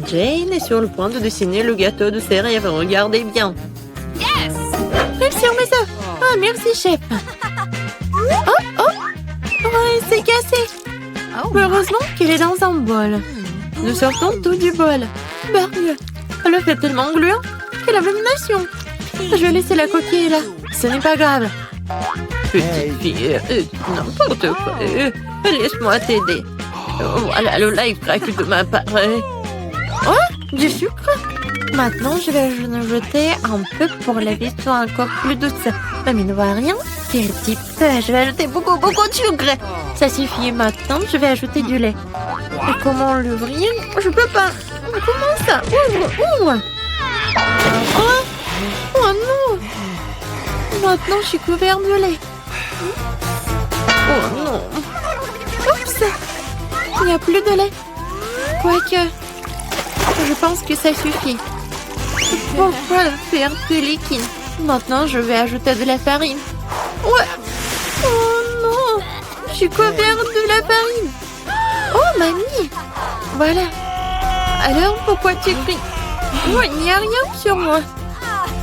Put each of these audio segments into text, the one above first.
Jane est sur le point de dessiner le gâteau de ses rêves. Regardez bien. Sur mes œufs. Ah, merci, chef. Oh, oh. Oh, c'est cassé. Heureusement qu'il est dans un bol. Nous sortons tout du bol. Bargue. Le fait tellement gluant. Quelle abomination. Je vais laisser la coquille là. Ce n'est pas grave. Petite fille, n'importe quoi. Laisse-moi t'aider. Voilà le life crack de ma part. Oh, du sucre. Maintenant, je vais en jeter un peu pour que la vie soit encore plus douce. Mamie ne voit rien. Quel type. Je vais ajouter beaucoup de sucre. Ça suffit. Maintenant, je vais ajouter du lait. Et comment l'ouvrir? Je peux pas. Comment ça? Ouvre. Oh, oh non. Maintenant, je suis couvert de lait. Oh non. Oups. Il n'y a plus de lait. Quoique, je pense que ça suffit. Pourquoi le faire plus liquide? Maintenant, je vais ajouter de la farine. Ouais. Oh non. Je suis couvert de la farine. Oh, mamie. Voilà. Alors, pourquoi tu cries? Oh, il n'y a rien sur moi.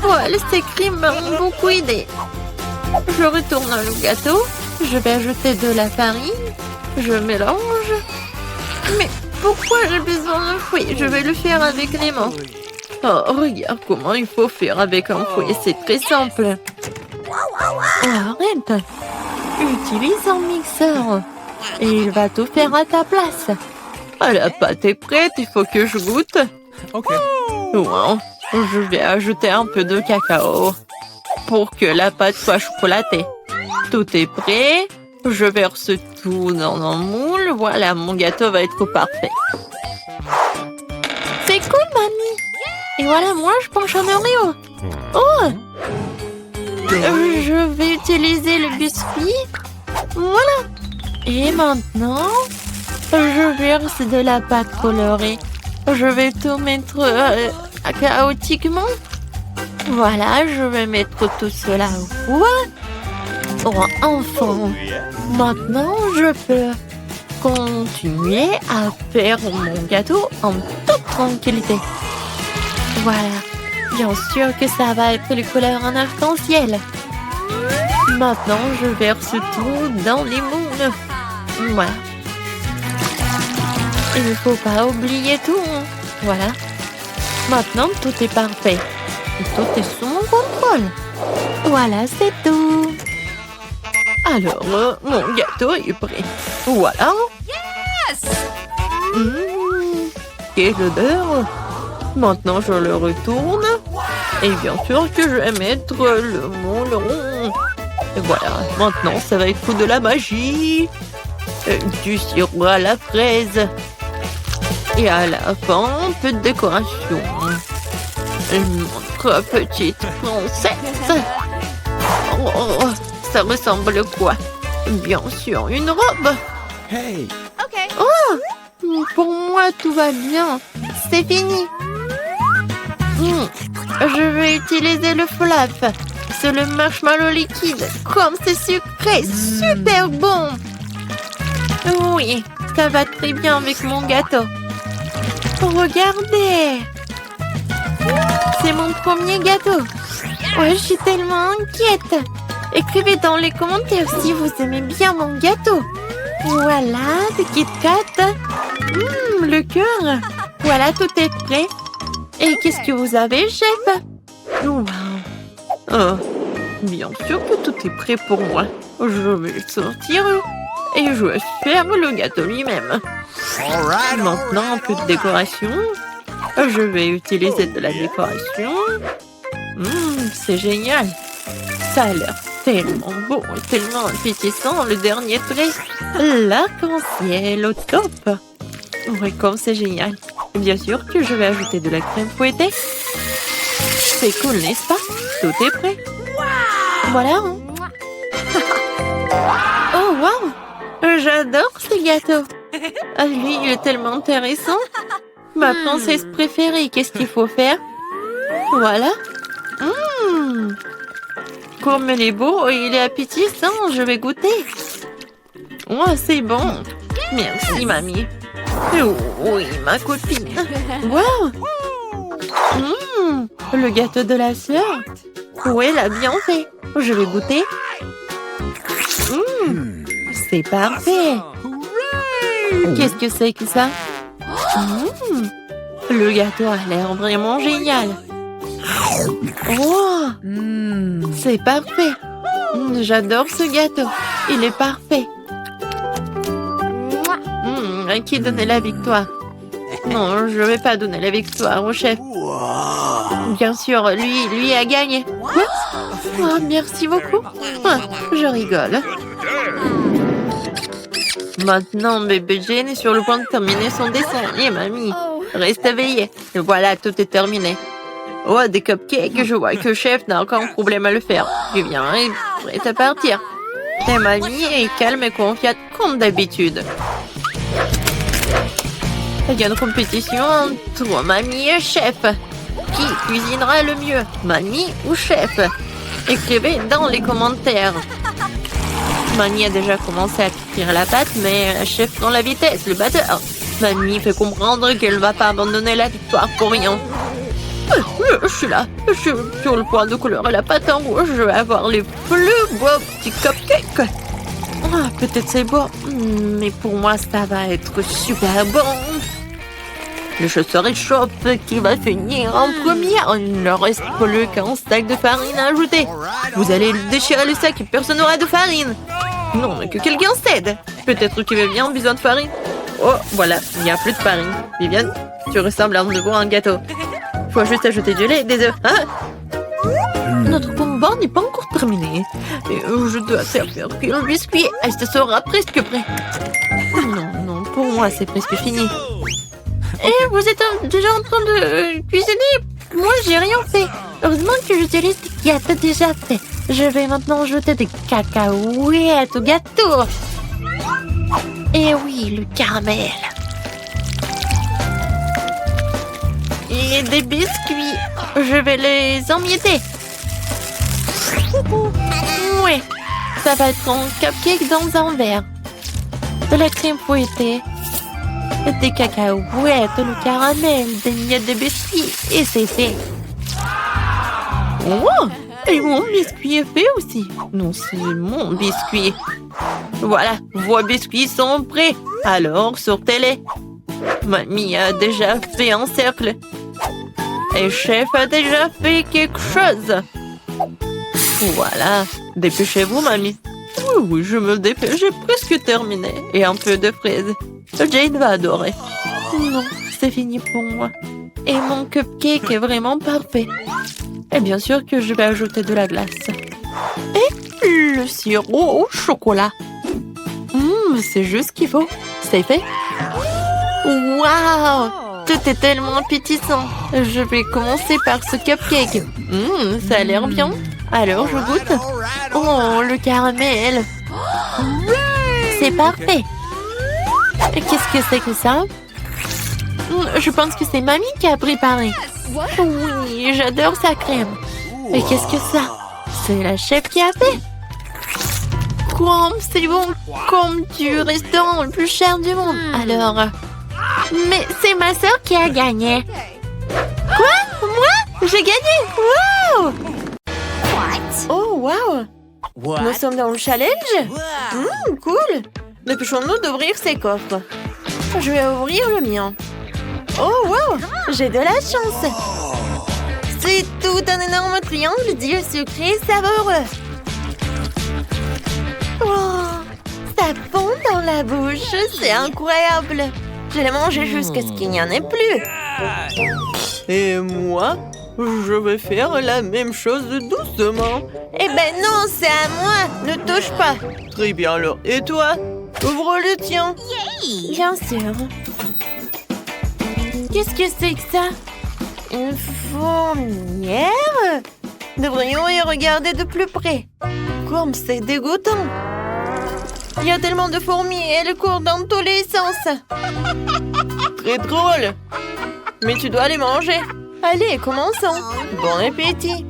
Ouais, ces cris m'ont beaucoup aidé. Je retourne le gâteau. Je vais ajouter de la farine. Je mélange. Mais pourquoi j'ai besoin d'un fouet? Je vais le faire avec les mains. Oh, regarde comment il faut faire avec un fouet. C'est très simple. Oh, arrête. Utilise un mixeur. Et il va tout faire à ta place. Ah, la pâte est prête. Il faut que je goûte. Ok. Wow. Je vais ajouter un peu de cacao pour que la pâte soit chocolatée. Tout est prêt. Je verse tout dans un moule. Voilà, mon gâteau va être parfait. C'est cool, mamie. Et voilà, moi, je penche un Oreo. Oh! Je vais utiliser le biscuit. Voilà. Et maintenant, je verse de la pâte colorée. Je vais tout mettre chaotiquement. Voilà, je vais mettre tout cela au four. Oh, enfin. Maintenant, je peux continuer à faire mon gâteau en toute tranquillité. Voilà. Bien sûr que ça va être les couleurs en arc-en-ciel. Maintenant, je verse tout dans les moules. Voilà. Il ne faut pas oublier tout. Voilà. Maintenant, tout est parfait. Et tout est sous mon contrôle. Voilà, c'est tout. Alors, mon gâteau est prêt. Voilà. Yes! Quelle odeur. Maintenant, je le retourne. Et bien sûr que je vais mettre le moule rond. Et voilà. Maintenant, ça va être de la magie. Du sirop à la fraise. Et à la fin, un peu de décoration. Notre petite princesse. Oh, ça ressemble à quoi? Bien sûr, une robe. Hey. OK. Oh, pour moi, tout va bien. C'est fini. Je vais utiliser le flap. C'est le marshmallow liquide. Comme c'est sucré, super bon. Oui, ça va très bien avec mon gâteau. Regardez. C'est mon premier gâteau. Ouais, je suis tellement inquiète. Écrivez dans les commentaires si vous aimez bien mon gâteau. Voilà, des Kit Kat. Le cœur. Voilà, tout est prêt. Et qu'est-ce que vous avez, chef? Wow. Oh, bien sûr que tout est prêt pour moi. Je vais le sortir et je vais faire le gâteau lui-même. Maintenant, un peu de décoration. Je vais utiliser de la décoration. C'est génial. Ça a l'air tellement beau et tellement appétissant. Le dernier trait, l'arc-en-ciel au top. Oui, comme c'est génial. Bien sûr que je vais ajouter de la crème fouettée. C'est cool, n'est-ce pas? Tout est prêt. Voilà. Oh, wow! J'adore ce gâteau. Ah, lui, il est tellement intéressant. Ma princesse préférée, qu'est-ce qu'il faut faire? Voilà. Comme il est beau et il est appétissant, je vais goûter. Oh, c'est bon. Merci, mamie. Oui, ma copine. Wow! Le gâteau de la sœur. Oui, elle a bien fait. Je vais goûter. C'est parfait. Qu'est-ce que c'est que ça? Le gâteau a l'air vraiment génial. Oh, c'est parfait. J'adore ce gâteau. Il est parfait. À qui donner la victoire? Non, je ne vais pas donner la victoire au chef. Bien sûr, lui a gagné. Quoi? Oh, merci beaucoup. Ah, je rigole. Maintenant, bébé Jane est sur le point de terminer son dessin. Et mamie, reste éveillée. Et voilà, tout est terminé. Oh, des cupcakes. Je vois que le chef n'a aucun problème à le faire. Je viens et prête à partir. Et mamie est calme et confiante comme d'habitude. Il y a une compétition entre mamie et chef. Qui cuisinera le mieux, mamie ou chef? Écrivez dans les commentaires. Mamie a déjà commencé à cuire la pâte, mais la chef dans la vitesse, le batteur. Mamie fait comprendre qu'elle ne va pas abandonner la victoire pour rien. Je suis là. Je suis sur le point de colorer la pâte en rouge. Je vais avoir les plus beaux petits cupcakes. Ah, peut-être c'est beau, mais pour moi, ça va être super bon. Le chasseur échauffe qui va finir en premier. Il ne reste plus qu'un sac de farine à ajouter. Vous allez déchirer le sac et personne n'aura de farine. Non, mais que quelqu'un s'aide. Peut-être que Viviane a besoin de farine. Oh, voilà, il n'y a plus de farine. Viviane, tu ressembles à nouveau à un gâteau. Faut juste ajouter du lait et des œufs. Hein? Notre combat n'est pas encore terminé. Et je dois servir le biscuit. Ce sera presque prêt. Non, pour moi, c'est presque fini. Et vous êtes déjà en train de cuisiner? Moi, j'ai rien fait. Heureusement que j'utilise des gâteaux déjà faits. Je vais maintenant ajouter des cacahuètes au gâteau. Et oui, le caramel. Et des biscuits. Je vais les emietter. Ouais, ça va être un cupcake dans un verre. De la crème fouettée. Des cacahuètes, le caramel, des miettes de biscuits. Et c'est fait. Oh! Et mon biscuit est fait aussi. Non, c'est mon biscuit. Voilà, vos biscuits sont prêts. Alors, sortez-les. Mamie a déjà fait un cercle. Et chef a déjà fait quelque chose. Voilà. Dépêchez-vous, mamie. Oui, je me dépêche. J'ai presque terminé. Et un peu de fraises. Jane va adorer. Non, c'est fini pour moi. Et mon cupcake est vraiment parfait. Et bien sûr que je vais ajouter de la glace. Et le sirop au chocolat. C'est juste ce qu'il faut. C'est fait. Waouh! Tout est tellement appétissant. Je vais commencer par ce cupcake. Ça a l'air bien. Alors, je goûte. Oh, le caramel. C'est parfait. Qu'est-ce que c'est que ça? Je pense que c'est mamie qui a préparé. Oui, j'adore sa crème. Mais qu'est-ce que ça? C'est la chef qui a fait. Comme c'est bon, comme du restaurant le plus cher du monde. Alors, mais c'est ma sœur qui a gagné. Quoi? Moi? J'ai gagné? Wow! Oh, wow! Nous sommes dans le challenge? Cool! Dépêchons-nous d'ouvrir ces coffres. Je vais ouvrir le mien. Oh, wow! J'ai de la chance! C'est tout un énorme triangle d'yeux sucrés savoureux. Oh, ça fond dans la bouche, c'est incroyable. Je l'ai mangé jusqu'à ce qu'il n'y en ait plus. Et moi, je vais faire la même chose doucement. Eh ben non, c'est à moi, ne touche pas. Très bien alors, et toi? Ouvre le tien. Bien sûr. Qu'est-ce que c'est que ça? Une fourmilière? Devrions y regarder de plus près. Comme c'est dégoûtant. Il y a tellement de fourmis et elles courent dans tous les sens. Très drôle. Mais tu dois les manger. Allez, commençons. Bon appétit.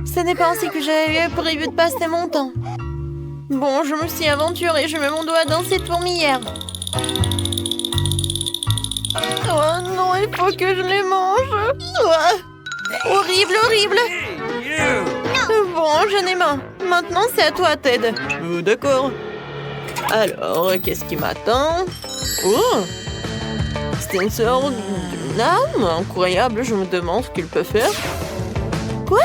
Ce n'est pas ainsi que j'avais prévu de passer mon temps. Bon, je me suis aventurée. Je mets mon doigt dans cette fourmilière. Il faut que je les mange. Ouah. Horrible, horrible. Bon, j'en ai marre. Maintenant, c'est à toi, Ted. D'accord. Alors, qu'est-ce qui m'attend? Oh, c'est une sorte d'âme incroyable. Je me demande ce qu'il peut faire. Quoi?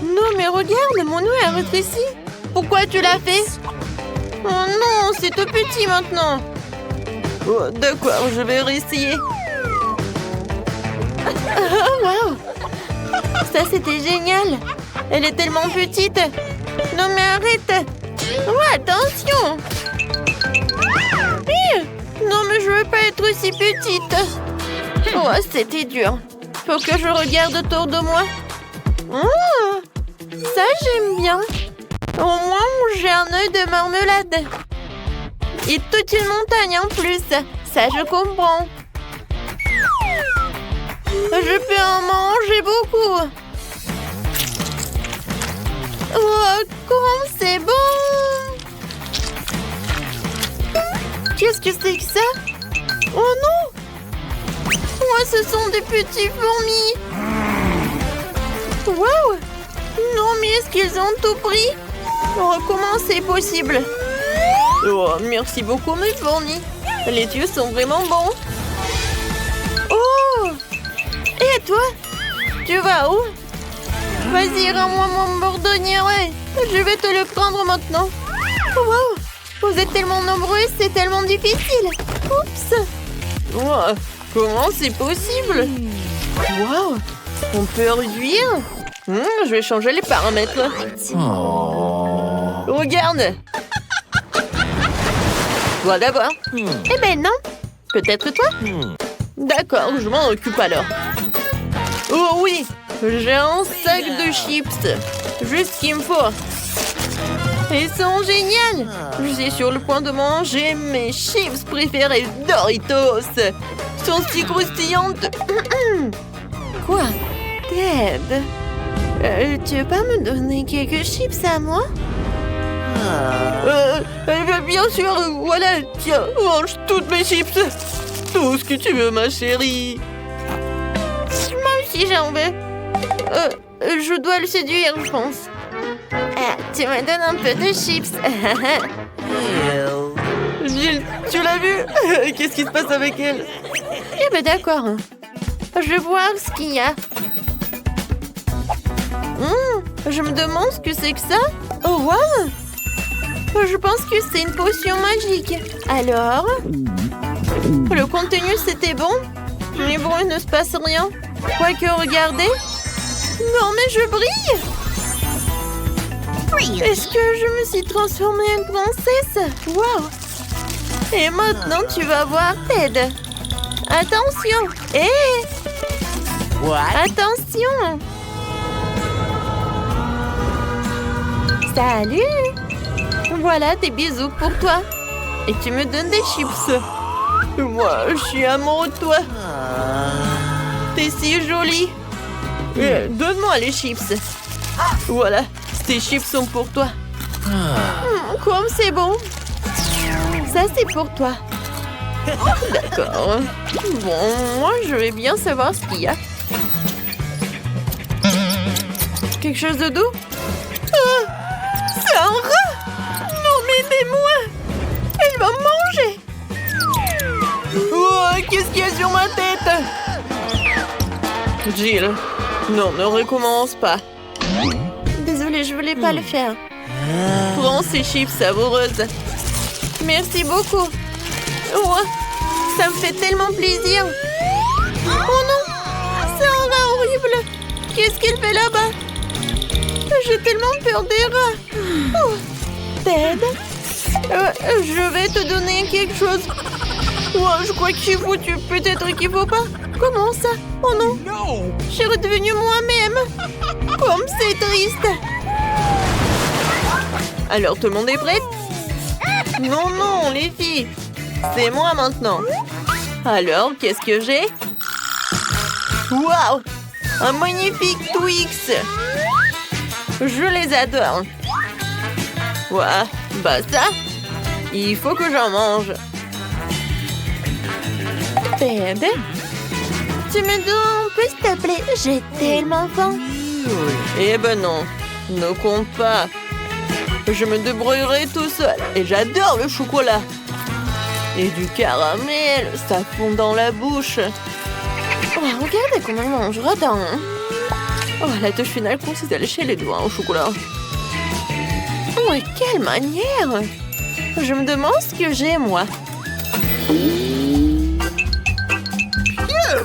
Non, mais regarde, mon nez a rétréci. Pourquoi tu l'as fait? Oh non, c'est tout petit maintenant. Oh, d'accord, je vais réessayer. Oh, wow. Ça, c'était génial. Elle est tellement petite. Non, mais arrête. Oh, attention. Non, mais je veux pas être aussi petite. Oh, c'était dur. Faut que je regarde autour de moi. Oh, ça, j'aime bien. Au moins, j'ai un œil de marmelade. Et toute une montagne en plus. Ça, je comprends. Je peux en manger beaucoup. Oh, comme c'est bon! Qu'est-ce que c'est que ça? Oh non! Oh, ce sont des petits fourmis! Wow! Non, mais est-ce qu'ils ont tout pris? Oh, comment c'est possible? Oh, merci beaucoup, mes fourmis. Les yeux sont vraiment bons. Oh! Et toi? Tu vas où? Vas-y, rends-moi mon bordonnier. Je vais te le prendre maintenant. Wow! Vous êtes tellement nombreux, c'est tellement difficile. Oups! Wow, comment c'est possible? Wow! On peut réduire? Je vais changer les paramètres. Oh. Regarde! Toi d'abord. Eh ben non. Peut-être toi? D'accord, je m'en occupe alors. Oh oui! J'ai un sac de chips. Juste ce qu'il me faut. Ils sont géniaux. Je suis sur le point de manger mes chips préférés Doritos. Ils sont si croustillantes. Quoi? Ted? Tu veux pas me donner quelques chips à moi? Bien sûr, voilà. Tiens, mange toutes mes chips. Tout ce que tu veux, ma chérie. Moi aussi, j'en veux. Je dois le séduire, je pense. Tu me donnes un peu de chips. Jill, tu l'as vu? Qu'est-ce qui se passe avec elle? Eh ben d'accord. Je vais voir ce qu'il y a. Je me demande ce que c'est que ça. Oh, wow! Je pense que c'est une potion magique. Alors? Le contenu, c'était bon? Mais bon, il ne se passe rien. Quoique, regardez. Non, mais je brille! Est-ce que je me suis transformée en princesse? Wow! Et maintenant, tu vas voir Ted. Attention! Hé! Attention! Salut! Voilà des bisous pour toi. Et tu me donnes des chips. Moi, je suis amoureux de toi. T'es si jolie. Donne-moi les chips. Voilà, ces chips sont pour toi. Comme c'est bon. Ça, c'est pour toi. D'accord. Bon, moi, je vais bien savoir ce qu'il y a. Quelque chose de doux? C'est un rat! Non, mais aidez-moi! Elle va me manger! Oh, qu'est-ce qu'il y a sur ma tête? Jill, non, ne recommence pas. Désolée, je voulais pas le faire. Prends ces chips savoureuses. Merci beaucoup. Oh, ça me fait tellement plaisir. Oh non, c'est un rat horrible. Qu'est-ce qu'il fait là-bas? J'ai tellement peur des rats. Oh, Ted, je vais te donner quelque chose. Oh, je crois que je suis foutue. Peut-être qu'il faut pas. Comment ça? Oh non, je suis redevenue moi-même. Comme c'est triste. Alors, tout le monde est prêt? Non, non, les filles. C'est moi maintenant. Alors, qu'est-ce que j'ai? Waouh! Un magnifique Twix. Je les adore. Ouah, bah ça, il faut que j'en mange. Ted, Tu me donnes un peu, s'il te plaît? J'ai tellement faim. Eh ben non, ne compte pas. Je me débrouillerai tout seul. Et j'adore le chocolat. Et du caramel, ça fond dans la bouche. Oh, regardez comment elle mange, radin. Oh, la touche finale consiste à lécher les doigts au chocolat. Oh, et quelle manière! Je me demande ce que j'ai, moi.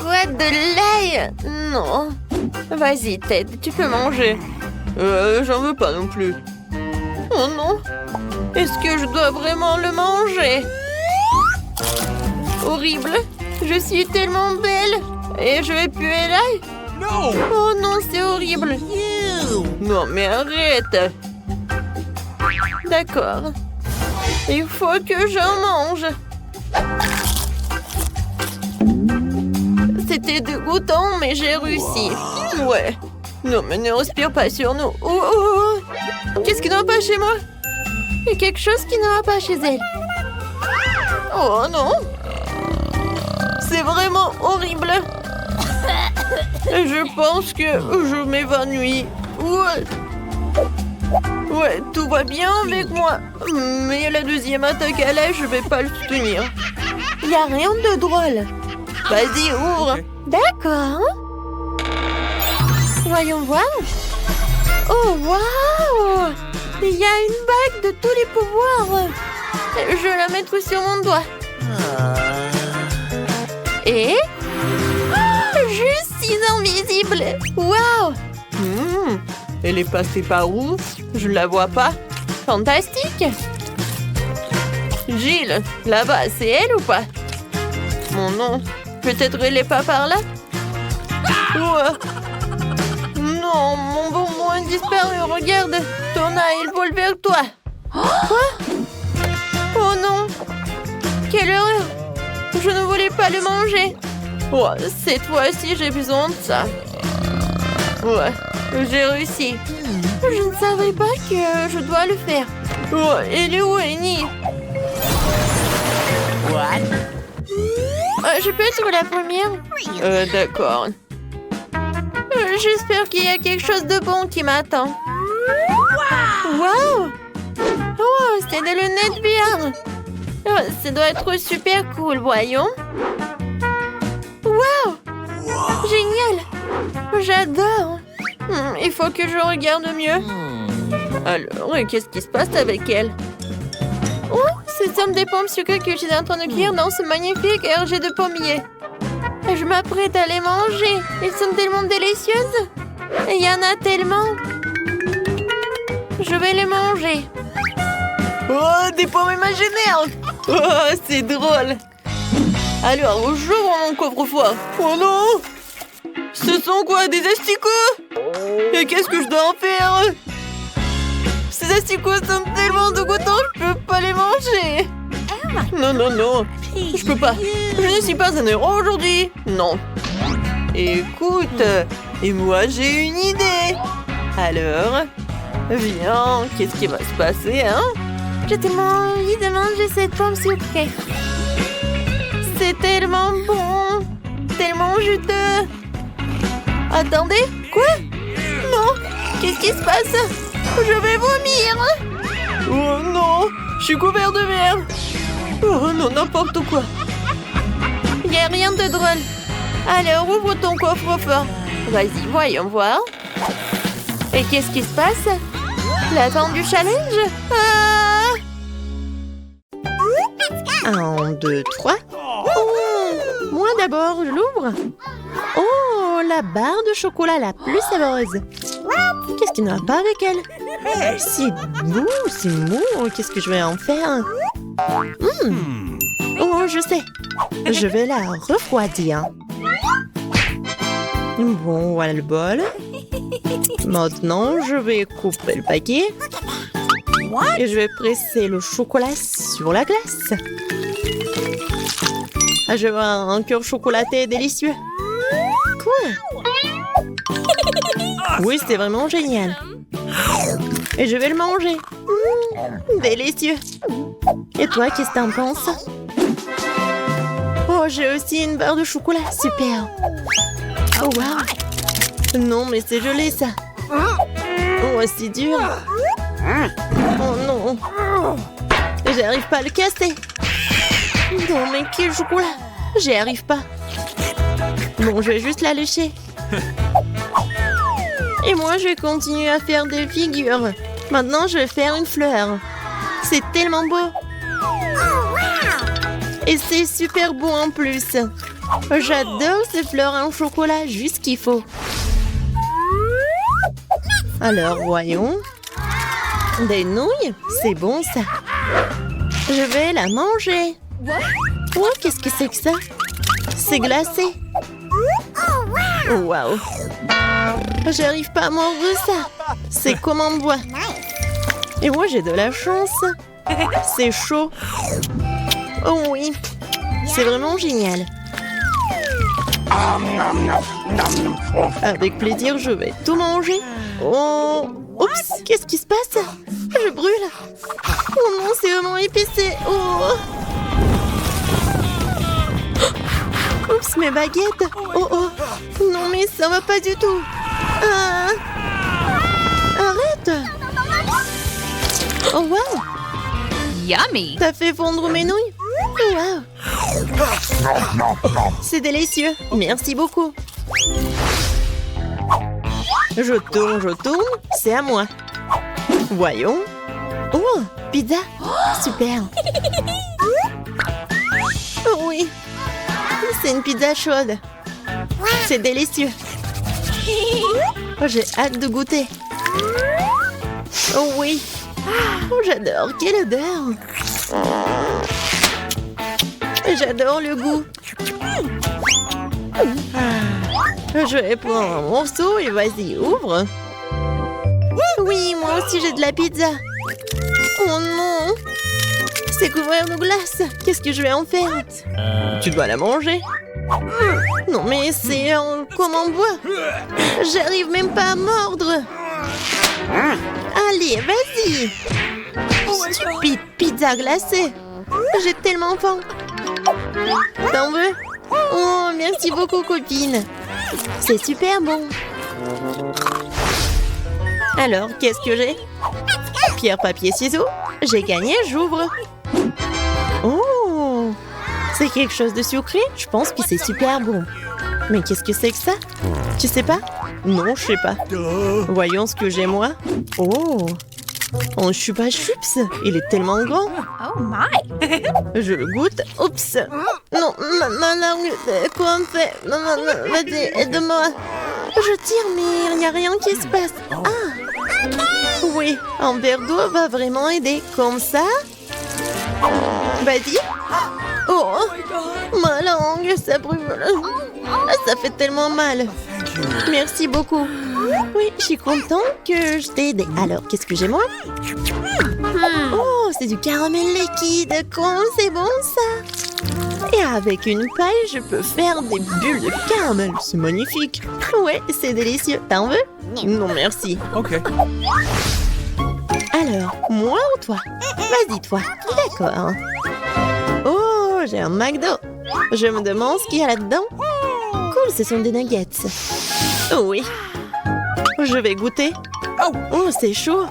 Quoi, de l'ail? Non. Vas-y, Ted, tu peux manger. J'en veux pas non plus. Oh non. Est-ce que je dois vraiment le manger? Horrible. Je suis tellement belle. Et je vais puer l'ail? No! Oh non, c'est horrible. Non, mais arrête. D'accord. Il faut que j'en mange. C'était dégoûtant, mais j'ai réussi. Ouais. Non, mais ne respire pas sur nous. Oh, oh, oh. Qu'est-ce qui ne va pas chez moi? Il y a quelque chose qui ne va pas chez elle. Oh non. C'est vraiment horrible. Je pense que je m'évanouis. Ouais, tout va bien avec moi. Mais la deuxième attaque à l'ail, je vais pas le soutenir. Il n'y a rien de drôle. Vas-y, ouvre. D'accord. Voyons voir. Oh, waouh! Il y a une bague de tous les pouvoirs. Je vais la mettre sur mon doigt. Et... je suis invisible. Waouh! Elle est passée par où? Je la vois pas. Fantastique! Jill, là-bas, c'est elle ou pas? Mon nom. Peut-être elle est pas par là? Ouais. Non, mon bonbon a disparu. Regarde, ton œil, il vole vers toi. Quoi? Oh non! Quelle horreur! Je ne voulais pas le manger. Oh, cette fois-ci, j'ai besoin de ça. Ouais, j'ai réussi. Je ne savais pas que je dois le faire. Oh, elle est où, Annie? What? Je peux être la première? D'accord. J'espère qu'il y a quelque chose de bon qui m'attend. Wow! Oh, c'est des lunettes VR. Oh, ça doit être super cool, voyons. Wow! Génial! J'adore! Il faut que je regarde mieux. Alors, qu'est-ce qui se passe avec elle? Oh, ce sont des pommes sucrées que je suis en train de cuire dans ce magnifique RG de pommier. Je m'apprête à les manger. Elles sont tellement délicieuses. Il y en a tellement. Je vais les manger. Oh, des pommes imaginaires! Oh, c'est drôle! Alors, j'ouvre mon coffre-fort. Oh non! Ce sont quoi, des asticots? Et qu'est-ce que je dois en faire? Ces asticots sont tellement dégoûtants, je peux pas les manger. Non, non, non. Je peux pas. Je ne suis pas un héros aujourd'hui. Non. Écoute, et moi j'ai une idée. Alors, viens, qu'est-ce qui va se passer, hein? J'ai tellement envie de manger cette pomme sucrée. C'est tellement bon, tellement juteux. Attendez, quoi? Non, qu'est-ce qui se passe? Je vais vomir. Oh non, je suis couvert de merde. Oh non, n'importe quoi. Il n'y a rien de drôle. Alors, ouvre ton coffre-fort. Vas-y, voyons voir. Et qu'est-ce qui se passe? La fin du challenge? Ah! 1, 2, 3. Oh, moi d'abord, je l'ouvre. Oh, la barre de chocolat la plus savoureuse. Qu'est-ce qui ne va pas avec elle? C'est mou, c'est mou. Qu'est-ce que je vais en faire? Oh, je sais. Je vais la refroidir. Bon, voilà le bol. Maintenant, je vais couper le paquet. Et je vais presser le chocolat sur la glace. Ah, je vois un cœur chocolaté délicieux. Quoi? Oui, c'était vraiment génial. Et je vais le manger. Délicieux. Et toi, qu'est-ce que t'en penses? Oh, Oh, j'ai aussi une barre de chocolat. Super. Oh, wow. Non, mais c'est gelé, ça. Oh, c'est dur. Oh, non. J'arrive pas à le casser. Non, mais quel chocolat. J'y arrive pas. Bon, je vais juste la lécher. Et moi, je vais continuer à faire des figures. Maintenant, je vais faire une fleur. C'est tellement beau. Et c'est super beau en plus. J'adore ces fleurs en chocolat, juste ce qu'il faut. Alors, voyons. Des nouilles, c'est bon ça. Je vais la manger. Oh, qu'est-ce que c'est que ça? C'est glacé. Oh, wow. J'arrive pas à manger ça. C'est comme en bois. Et moi, j'ai de la chance. C'est chaud. Oh oui, c'est vraiment génial. Avec plaisir, je vais tout manger. Oh, oups, qu'est-ce qui se passe? Je brûle. Oh non, c'est vraiment épicé. Oh. Oups, mes baguettes. Oh oh. Non, mais ça va pas du tout. Ah. Arrête. Oh wow. Yummy! T'as fait fondre mes nouilles? Wow. C'est délicieux. Merci beaucoup. Je tourne. C'est à moi. Voyons. Oh, pizza. Super. Oh oui. C'est une pizza chaude. C'est délicieux. Oh, j'ai hâte de goûter. Oh oui. Oh, j'adore. Quelle odeur. J'adore le goût. Je vais prendre un morceau et vas-y, ouvre. Oui, moi aussi j'ai de la pizza. Oh non. C'est couvert de glace. Qu'est-ce que je vais en faire? Tu dois la manger. Non, mais c'est comme en bois. J'arrive même pas à mordre. Allez, vas-y. Stupide pizza glacée. J'ai tellement faim. T'en veux? Oh, merci beaucoup, copine. C'est super bon. Alors, qu'est-ce que j'ai? Pierre, papier, ciseaux. J'ai gagné, j'ouvre. Oh, c'est quelque chose de sucré? Je pense que c'est super bon. Mais qu'est-ce que c'est que ça? Tu sais pas? Non, je sais pas. Voyons ce que j'ai moi. Oh, un chupa chups. Il est tellement grand. Oh my! Je le goûte. Oups. Non, ma langue. Quoi on fait? Non, vas-y, aide-moi. Je tire, mais il n'y a rien qui se passe. Ah! Oui, un verre d'eau va vraiment aider. Comme ça? Vas-y. Oh! Ma langue, ça brûle. Ça fait tellement mal. Merci beaucoup. Oui, je suis contente que je t'ai aidé. Alors, qu'est-ce que j'ai moi? Oh, c'est du caramel liquide. Comment c'est bon ça? Et avec une paille, je peux faire des bulles de caramel. C'est magnifique. Ouais, c'est délicieux. T'en veux? Non, merci. Ok. Alors, moi ou toi? Vas-y, toi. D'accord. Oh, j'ai un McDo. Je me demande ce qu'il y a là-dedans. Cool, ce sont des nuggets. Oh oui. Je vais goûter. Oh, c'est chaud.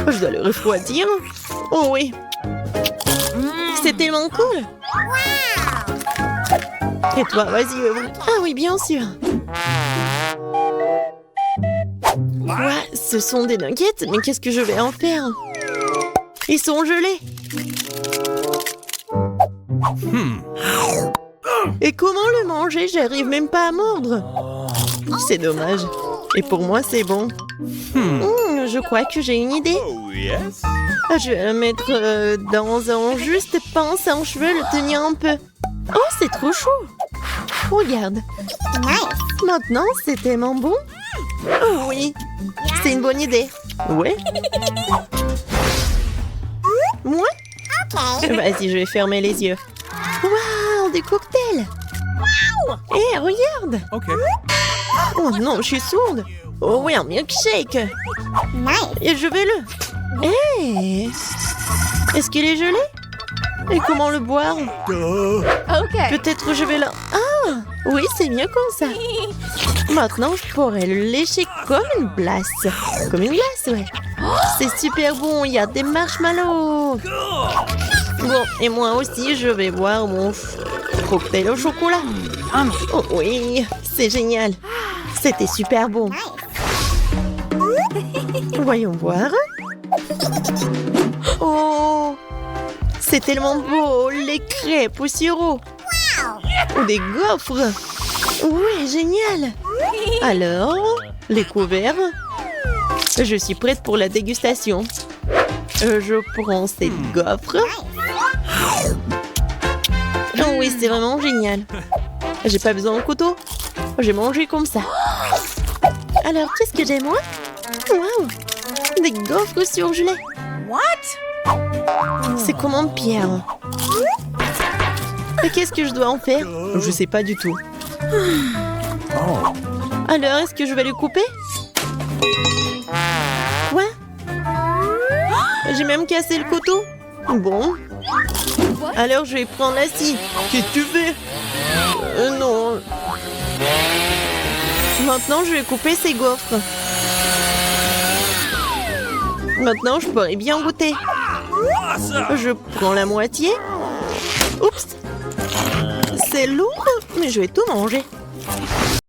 Je dois le refroidir. Oh oui. C'est tellement cool. Et toi, vas-y, ouvre. Ah oui, bien sûr. Ouais, ce sont des nuggets, mais qu'est-ce que je vais en faire? Ils sont gelés. Et comment le manger? J'arrive même pas à mordre. C'est dommage. Et pour moi, c'est bon. Je crois que j'ai une idée. Je vais le mettre dans un juste pince en cheveux, le tenir un peu. Oh, c'est trop chaud. Regarde. Maintenant, c'est tellement bon. Oh oui, c'est une bonne idée. Ouais. Moi? Vas-y, je vais fermer les yeux. Waouh, des cocktails. Hé, regarde. Ok. Oh non, je suis sourde. Oh oui, un milkshake. Et je vais le... Hé, est-ce qu'il est gelé? Et comment le boire? Okay. Peut-être je vais là. Ah, oui, c'est mieux comme ça. Maintenant, je pourrais le lécher comme une glace. Comme une glace, ouais. C'est super bon, il y a des marshmallows. Bon, et moi aussi, je vais boire mon cocktail au chocolat. Oh oui, c'est génial. C'était super bon. Voyons voir. Oh, c'est tellement beau, les crêpes au sirop. Ou des gaufres. Oui, génial. Alors, les couverts. Je suis prête pour la dégustation. Je prends cette gaufre. Oh oui, c'est vraiment génial. J'ai pas besoin de couteau. J'ai mangé comme ça. Alors, qu'est-ce que j'ai moi? Waouh, des gaufres surgelées. What? C'est comme en pierre. Et qu'est-ce que je dois en faire? Je sais pas du tout. Alors, est-ce que je vais le couper? Quoi? J'ai même cassé le couteau. Bon. Alors, je vais prendre la scie. Qu'est-ce que tu fais? Non. Maintenant, je vais couper ces gaufres. Maintenant, je pourrais bien goûter. Je prends la moitié. Oups. C'est lourd, mais je vais tout manger.